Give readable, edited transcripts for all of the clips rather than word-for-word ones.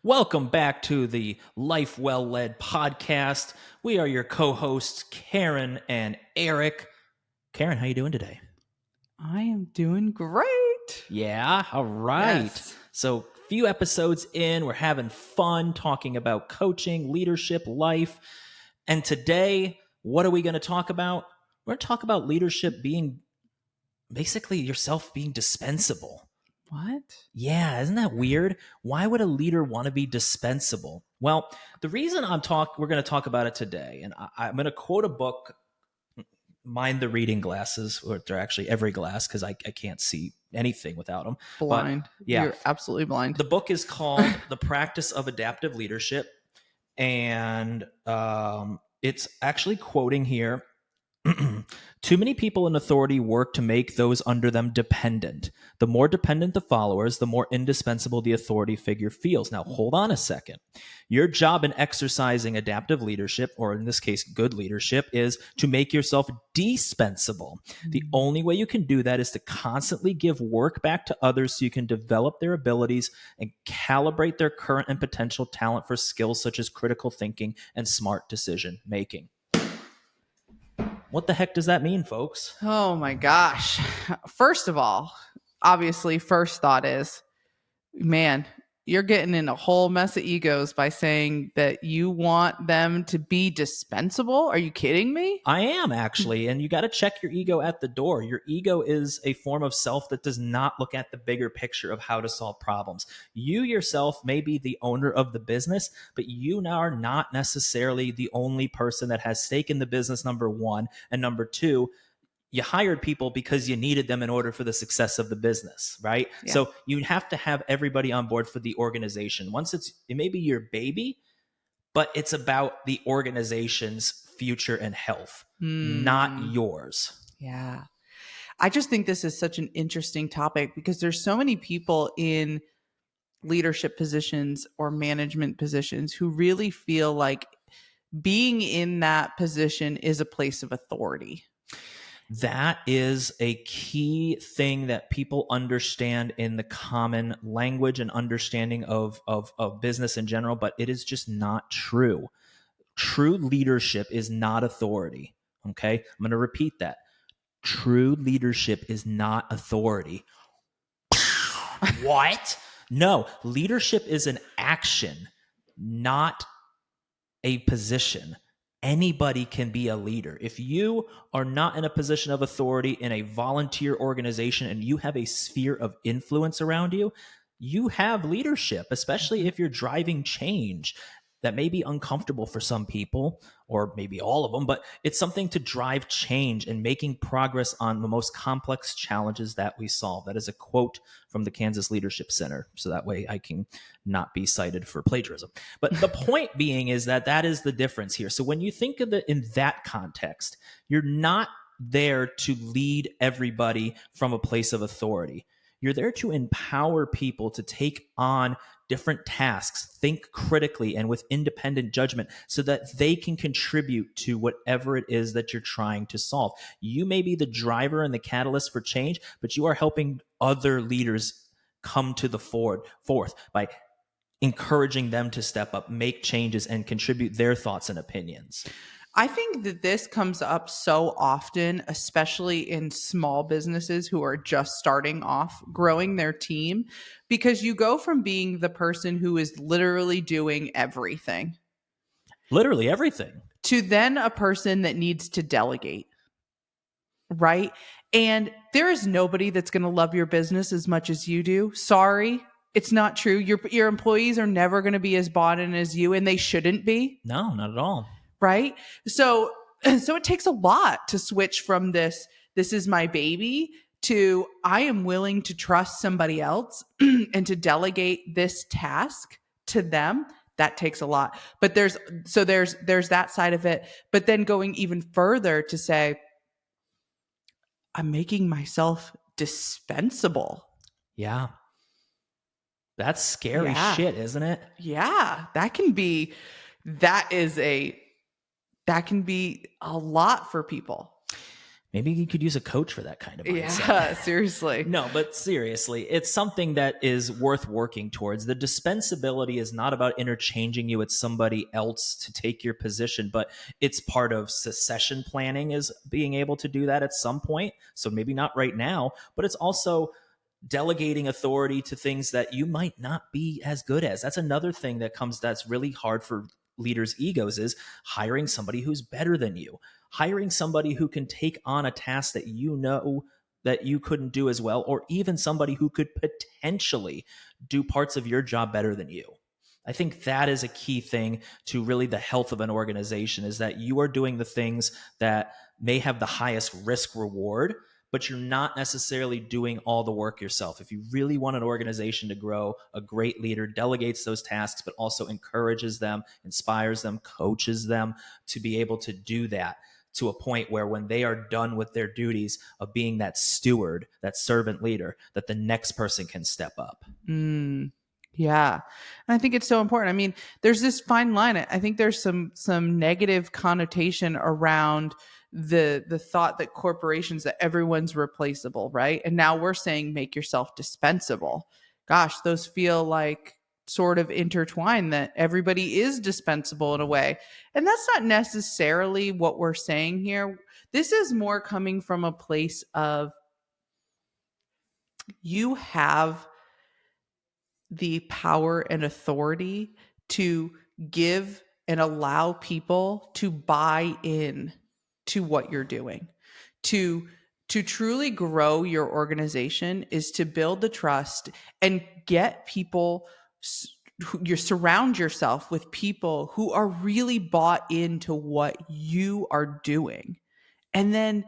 Welcome back to the Life Well Led podcast. We are your co-hosts, Karen and Eric. Karen, how you doing today? I am doing great. Yeah, all right. Yes. So, few episodes in, we're having fun talking about coaching, leadership, life. And today, what are we going to talk about? We're going to talk about leadership being basically yourself being dispensable. What? Yeah, isn't that weird? Why would a leader want to be dispensable? Well, the reason we're going to talk about it today, and I'm going to quote a book, mind the reading glasses, or they're actually every glass because I can't see anything without them. Blind. But yeah, You're absolutely blind. the book is called The Practice of Adaptive Leadership. And it's actually quoting here. Too many people in authority work to make those under them dependent. The more dependent the followers, the more indispensable the authority figure feels. Now, hold on a second. Your job in exercising adaptive leadership, or in this case, good leadership, is to make yourself dispensable. The only way you can do that is to constantly give work back to others so you can develop their abilities and calibrate their current and potential talent for skills such as critical thinking and smart decision making. What the heck does that mean, folks? Oh my gosh. First of all, obviously, first thought is, man, you're getting in a whole mess of egos by saying that you want them to be dispensable. Are you kidding me? I am actually, and you got to check your ego at the door. Your ego is a form of self that does not look at the bigger picture of how to solve problems. You yourself may be the owner of the business, but you are not necessarily the only person that has stake in the business, number one. And number two, you hired people because you needed them in order for the success of the business, right? Yeah. So you have to have everybody on board for the organization. Once it may be your baby, but it's about the organization's future and health, not yours. Yeah. I just think this is such an interesting topic because there's so many people in leadership positions or management positions who really feel like being in that position is a place of authority. That is a key thing that people understand in the common language and understanding of business in general, but it is just not true. True leadership is not authority. Okay? I'm going to repeat that. True leadership is not authority. What? No, leadership is an action, not a position. Anybody can be a leader. If you are not in a position of authority in a volunteer organization and you have a sphere of influence around you, you have leadership, especially if you're driving change. That may be uncomfortable for some people, or maybe all of them, but it's something to drive change and making progress on the most complex challenges that we solve. That is a quote from the Kansas Leadership Center, so that way I can not be cited for plagiarism. But the point being is that is the difference here. So when you think of it in that context, you're not there to lead everybody from a place of authority. You're there to empower people to take on different tasks, think critically and with independent judgment so that they can contribute to whatever it is that you're trying to solve. You may be the driver and the catalyst for change, but you are helping other leaders come to the forth by encouraging them to step up, make changes, and contribute their thoughts and opinions. I think that this comes up so often, especially in small businesses who are just starting off growing their team, because you go from being the person who is literally doing everything, Literally everything, to then a person that needs to delegate, right? And there is nobody that's going to love your business as much as you do. Sorry, it's not true. Your employees are never going to be as bought in as you, and they shouldn't be. No, not at all. Right? So it takes a lot to switch from this is my baby to I am willing to trust somebody else and to delegate this task to them. That takes a lot. But there's that side of it. But then going even further to say, I'm making myself dispensable. Yeah. That's scary shit, isn't it? Yeah. That can be a lot for people. Maybe you could use a coach for that kind of mindset. Yeah, seriously. No, but seriously, it's something that is worth working towards. The dispensability is not about interchanging you with somebody else to take your position, but it's part of succession planning, is being able to do that at some point. So maybe not right now, but it's also delegating authority to things that you might not be as good as. That's another thing that's really hard for leaders' egos, is hiring somebody who's better than you. Hiring somebody who can take on a task that you know that you couldn't do as well, or even somebody who could potentially do parts of your job better than you. I think that is a key thing to really the health of an organization, is that you are doing the things that may have the highest risk reward, but you're not necessarily doing all the work yourself. If you really want an organization to grow, a great leader delegates those tasks, but also encourages them, inspires them, coaches them to be able to do that, to a point where when they are done with their duties of being that steward, that servant leader, that the next person can step up. Mm, yeah. And I think it's so important. I mean, there's this fine line. I think there's some negative connotation around the thought that corporations, that everyone's replaceable, right? And now we're saying make yourself dispensable. Gosh, those feel like sort of intertwined, that everybody is dispensable in a way. And that's not necessarily what we're saying here. This is more coming from a place of, you have the power and authority to give and allow people to buy in to what you're doing. To truly grow your organization is to build the trust and get people, you surround yourself with people who are really bought into what you are doing, and then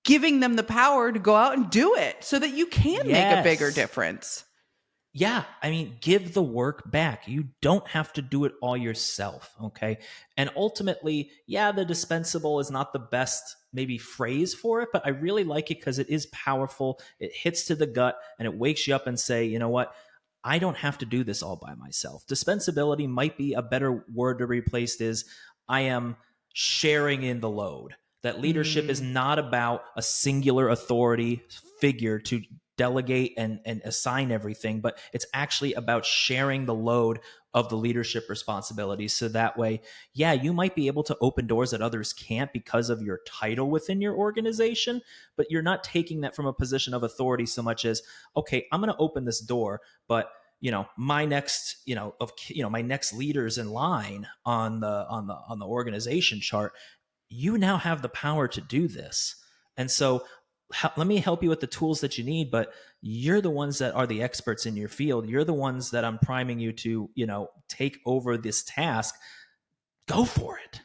giving them the power to go out and do it so that you can make a bigger Yes. difference. Yeah, I mean, give the work back. You don't have to do it all yourself, okay? And ultimately, yeah, the dispensable is not the best maybe phrase for it, but I really like it because it is powerful. It hits to the gut and it wakes you up and say, you know what? I don't have to do this all by myself. Dispensability might be a better word to replace is, I am sharing in the load. That leadership is Mm. not about a singular authority figure to delegate and assign everything, but it's actually about sharing the load of the leadership responsibilities. So that way, yeah, you might be able to open doors that others can't because of your title within your organization, but you're not taking that from a position of authority so much as, okay, I'm going to open this door, but my next my next leaders in line on the organization chart, you now have the power to do this. And so let me help you with the tools that you need, but you're the ones that are the experts in your field. You're the ones that I'm priming you to, take over this task. Go for it.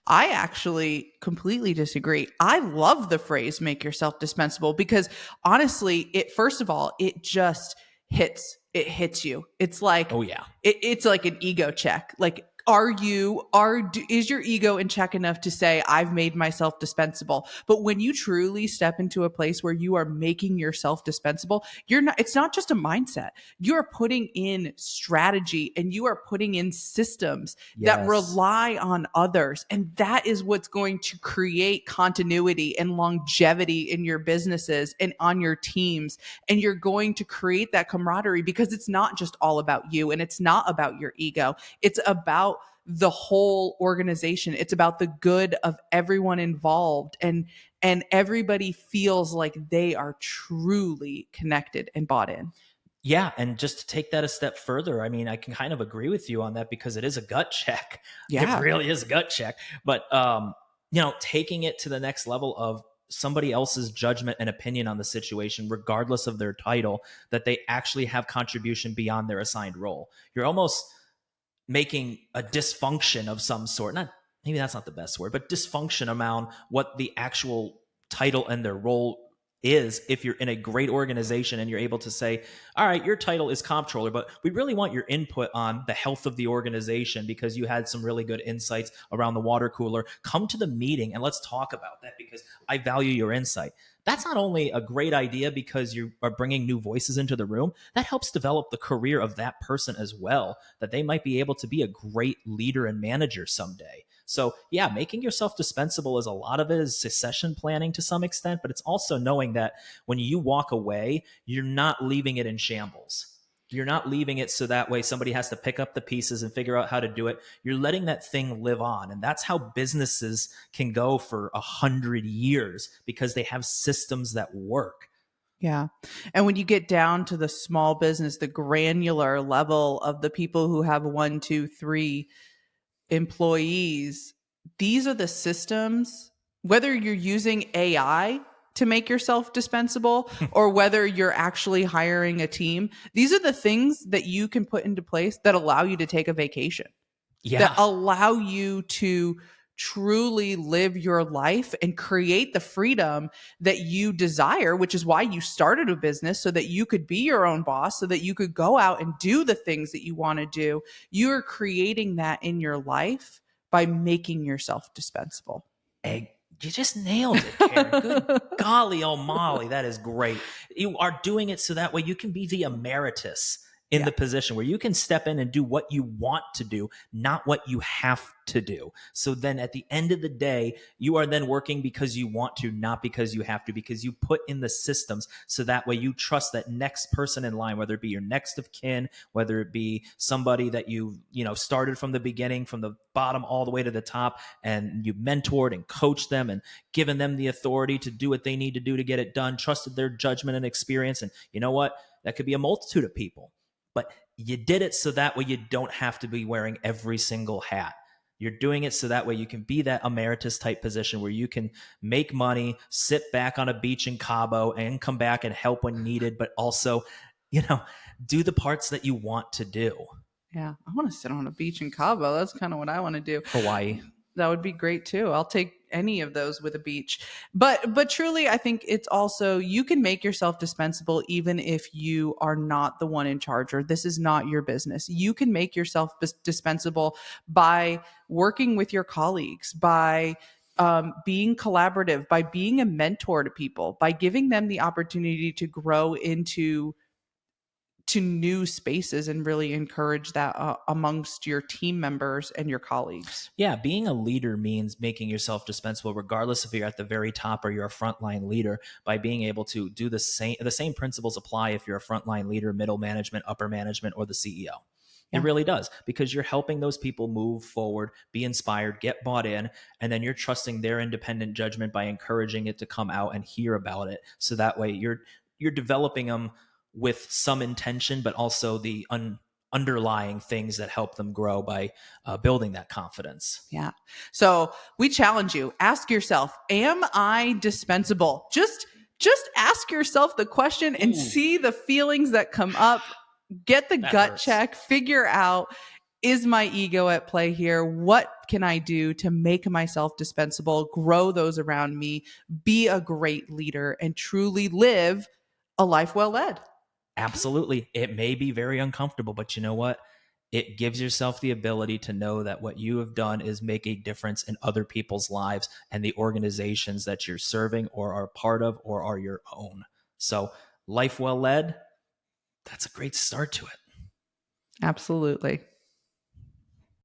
I actually completely disagree. I love the phrase make yourself dispensable because honestly, it first of all, it just hits you. It's like Oh, yeah. it's like an ego check. Like is your ego in check enough to say I've made myself dispensable? But when you truly step into a place where you are making yourself dispensable, it's not just a mindset. You are putting in strategy and you are putting in systems that Yes. rely on others. And that is what's going to create continuity and longevity in your businesses and on your teams. And you're going to create that camaraderie because it's not just all about you and it's not about your ego. It's about the whole organization. It's about the good of everyone involved, and everybody feels like they are truly connected and bought in. Yeah, and just to take that a step further, I mean, I can kind of agree with you on that because it is a gut check. It Yeah. really is a gut check. But taking it to the next level of somebody else's judgment and opinion on the situation, regardless of their title, that they actually have contribution beyond their assigned role. You're almost making a dysfunction of some sort. Not maybe that's not the best word, but dysfunction around what the actual title and their role is. If you're in a great organization and you're able to say, all right, your title is comptroller, but we really want your input on the health of the organization because you had some really good insights around the water cooler. Come to the meeting and let's talk about that because I value your insight. That's not only a great idea because you are bringing new voices into the room, that helps develop the career of that person as well, that they might be able to be a great leader and manager someday. So yeah, making yourself dispensable is a lot of it is succession planning to some extent, but it's also knowing that when you walk away, you're not leaving it in shambles. You're not leaving it so that way somebody has to pick up the pieces and figure out how to do it. You're letting that thing live on. And that's how businesses can go for 100 years, because they have systems that work. Yeah. And when you get down to the small business, the granular level of the people who have one, two, three employees, these are the systems, whether you're using AI to make yourself dispensable or whether you're actually hiring a team, these are the things that you can put into place that allow you to take a vacation, that Yeah. allow you to truly live your life and create the freedom that you desire, which is why you started a business, so that you could be your own boss, so that you could go out and do the things that you want to do. You're creating that in your life by making yourself dispensable. Egg. You just nailed it, Karen. Good golly, oh Molly, that is great. You are doing it so that way you can be the emeritus in Yeah. the position where you can step in and do what you want to do, not what you have to do. So then at the end of the day, you are then working because you want to, not because you have to, because you put in the systems so that way you trust that next person in line, whether it be your next of kin, whether it be somebody that you started from the beginning, from the bottom all the way to the top, and you mentored and coached them and given them the authority to do what they need to do to get it done, trusted their judgment and experience. And you know what? That could be a multitude of people, but you did it so that way you don't have to be wearing every single hat. You're doing it so that way you can be that emeritus type position where you can make money, sit back on a beach in Cabo and come back and help when needed, but also, you know, do the parts that you want to do. Yeah. I want to sit on a beach in Cabo. That's kind of what I want to do. Hawaii. That would be great too. I'll take any of those with a beach. But truly I think it's also, you can make yourself dispensable even if you are not the one in charge or this is not your business. You can make yourself dispensable by working with your colleagues, by being collaborative, by being a mentor to people, by giving them the opportunity to grow into to new spaces and really encourage that amongst your team members and your colleagues. Yeah, being a leader means making yourself dispensable, regardless if you're at the very top or you're a frontline leader. By being able to do the same principles apply if you're a frontline leader, middle management, upper management, or the CEO. It Yeah. really does, because you're helping those people move forward, be inspired, get bought in, and then you're trusting their independent judgment by encouraging it to come out and hear about it. So that way you're developing them with some intention, but also the underlying things that help them grow by building that confidence. Yeah. So we challenge you. Ask yourself, am I dispensable? Just ask yourself the question and Ooh, see the feelings that come up. Get the that gut hurts. check, figure out, is my ego at play here? What can I do to make myself dispensable, grow those around me, be a great leader, and truly live a life well led? Absolutely. It may be very uncomfortable, but you know what? It gives yourself the ability to know that what you have done is make a difference in other people's lives and the organizations that you're serving or are part of or are your own. So, life well led, that's a great start to it. Absolutely.